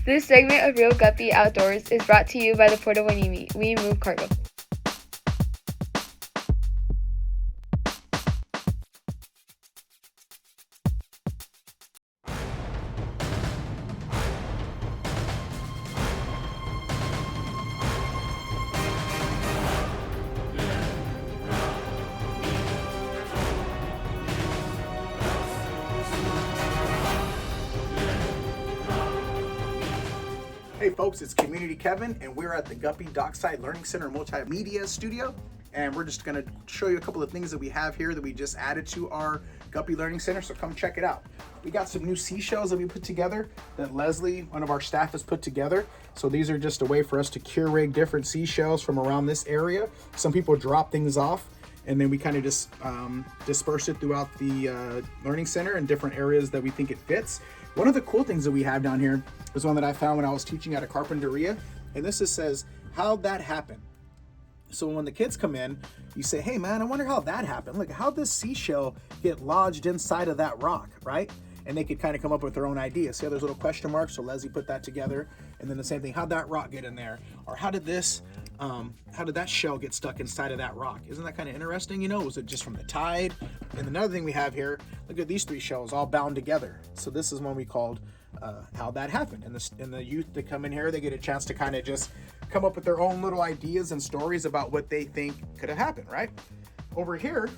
This segment of Real Guppy Outdoors is brought to you by the Port of Wanimi. We move cargo. Hey folks, it's Community Kevin, and we're at the Guppy Dockside Learning Center Multimedia Studio, and we're just going to show you a couple of things that we have here that we just added to our Guppy Learning Center, so come check it out. We got some new seashells that we put together that Leslie, one of our staff, has put together. So these are just a way for us to curate different seashells from around this area. Some people drop things off, and then we kind of just disperse it throughout the learning center in different areas that we think it fits. One of the cool things that we have down here is one that I found when I was teaching at a carpinteria, and this says, how'd that happen? So when the kids come in, you say, hey man, I wonder how that happened. Look, how'd this seashell get lodged inside of that rock, right? And they could kind of come up with their own ideas. See how there's little question marks? So Leslie put that together. And then the same thing, how'd that rock get in there? Or how did that shell get stuck inside of that rock? Isn't that kind of interesting? You know, was it just from the tide? And another thing we have here, look at these three shells all bound together. So this is one we called how that happened. And the youth that come in here, they get a chance to kind of just come up with their own little ideas and stories about what they think could have happened, right? Over here,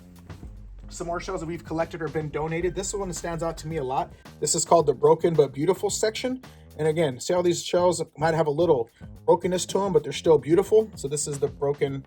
some more shells that we've collected or been donated. This is one that stands out to me a lot. This is called the Broken But Beautiful section. And again, see how these shells might have a little brokenness to them, but they're still beautiful. So this is the Broken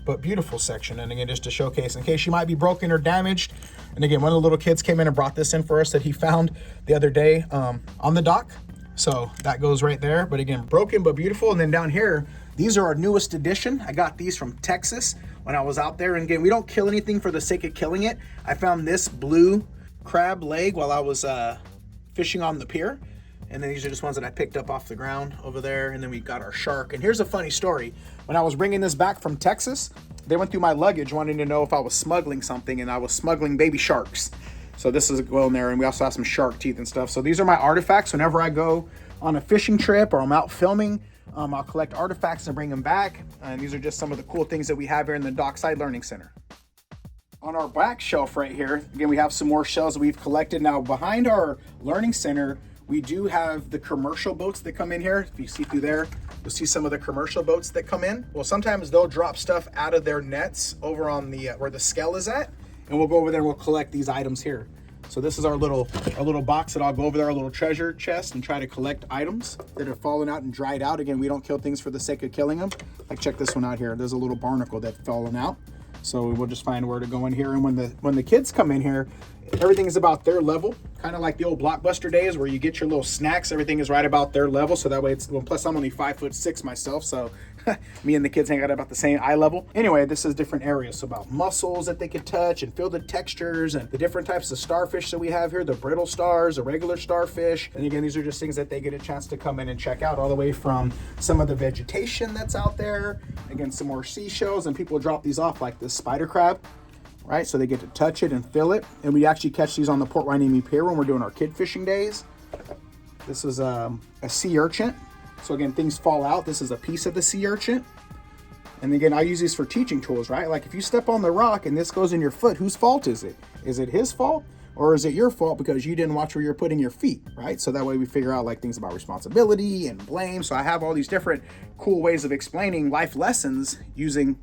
But Beautiful section. And again, just to showcase in case you might be broken or damaged. And again, one of the little kids came in and brought this in for us that he found the other day on the dock. So that goes right there. But again, Broken But Beautiful. And then down here, these are our newest edition. I got these from Texas when I was out there. And again, we don't kill anything for the sake of killing it. I found this blue crab leg while I was fishing on the pier. And then these are just ones that I picked up off the ground over there. And then we got our shark. And here's a funny story. When I was bringing this back from Texas, they went through my luggage wanting to know if I was smuggling something, and I was smuggling baby sharks. So this is going there, and we also have some shark teeth and stuff. So these are my artifacts. Whenever I go on a fishing trip or I'm out filming, I'll collect artifacts and bring them back. And these are just some of the cool things that we have here in the Dockside Learning Center. On our back shelf right here, again, we have some more shells that we've collected. Now behind our learning center, we do have the commercial boats that come in here. If you see through there, you'll see some of the commercial boats that come in. Well, sometimes they'll drop stuff out of their nets over on the where the scale is at, and we'll go over there and we'll collect these items here. So this is our little box that I'll go over there, our little treasure chest, and try to collect items that have fallen out and dried out. Again, we don't kill things for the sake of killing them. Like check this one out here. There's a little barnacle that's fallen out. So we'll just find where to go in here. And when the kids come in here, everything is about their level, kind of like the old Blockbuster days where you get your little snacks. Everything is right about their level. So that way it's, well, plus I'm only 5'6" myself. So me and the kids hang out about the same eye level. Anyway, this is different areas. So about mussels that they can touch and feel the textures and the different types of starfish that we have here, the brittle stars, the regular starfish. And again, these are just things that they get a chance to come in and check out, all the way from some of the vegetation that's out there. Again, some more seashells, and people drop these off like this spider crab, right? So they get to touch it and feel it. And we actually catch these on the Port Hueneme Pier when we're doing our kid fishing days. This is a sea urchin. So again, things fall out. This is a piece of the sea urchin. And again, I use these for teaching tools, right? Like if you step on the rock and this goes in your foot, whose fault is it? Is it his fault? Or is it your fault because you didn't watch where you're putting your feet, right? So that way we figure out like things about responsibility and blame. So I have all these different cool ways of explaining life lessons using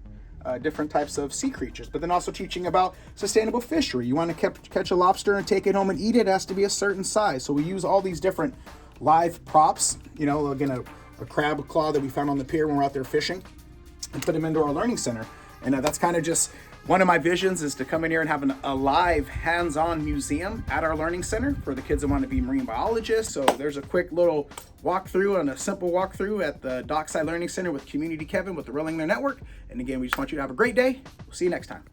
different types of sea creatures, but then also teaching about sustainable fishery. You want to catch a lobster and take it home and eat it, it has to be a certain size. So we use all these different live props, you know, again, a crab claw that we found on the pier when we're out there fishing, and put them into our learning center. And that's kind of just one of my visions, is to come in here and have a live hands-on museum at our learning center for the kids that want to be marine biologists. So there's a quick little walkthrough and a simple walkthrough at the Dockside Learning Center with Community Kevin with the Rolling Their Network. And again, we just want you to have a great day. We'll see you next time.